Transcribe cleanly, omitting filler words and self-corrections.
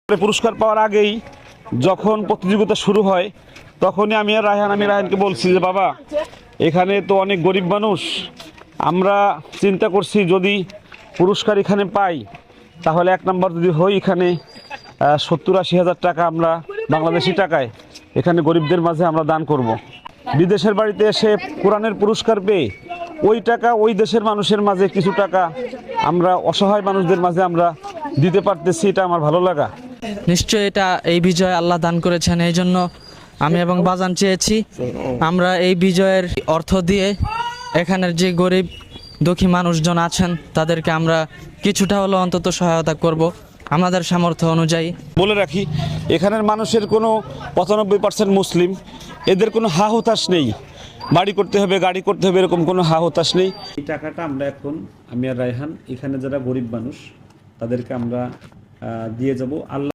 পুরস্কার পাওয়ার আগেই যখন প্রতিযোগিতা শুরু হয় তখনই আমি রায়হানকে বলছি যে বাবা, এখানে তো অনেক গরিব মানুষ, আমরা চিন্তা করছি যদি পুরস্কার এখানে পাই তাহলে এক নম্বর যদি হই এখানে 70-80 হাজার টাকা আমরা বাংলাদেশি টাকায় এখানে গরিবদের মাঝে আমরা দান করব। বিদেশের বাড়িতে এসে কোরআনের পুরস্কার পেয়ে ওই টাকা ওই দেশের মানুষের মাঝে কিছু টাকা আমরা অসহায় মানুষদের মাঝে আমরা দিতে পারতেছি, এটা আমার ভালো লাগা। নিশ্চয়ই এই বিজয় আল্লাহ দান করেছেন, এই জন্য আমি এবং বাজান চেয়েছি আমরা এই বিজয়ের অর্থ দিয়ে এখানের যে গরিব দুঃখী মানুষজন আছেন তাদেরকে আমরা কিছুটা হলেও অন্তত সহায়তা করব আমাদের সামর্থ্য অনুযায়ী। বলে রাখি, এখানের মানুষের কোনো 95% মুসলিম, এদের কোনো হা হতাশ নেই, বাড়ি করতে হবে গাড়ি করতে হবে এরকম কোনো হা হতাশ নেই। এই টাকাটা আমরা এখন আমি আর রায়হান এখানে যারা গরিব মানুষ তাদেরকে আমরা দিয়ে যাব। আল্লাহ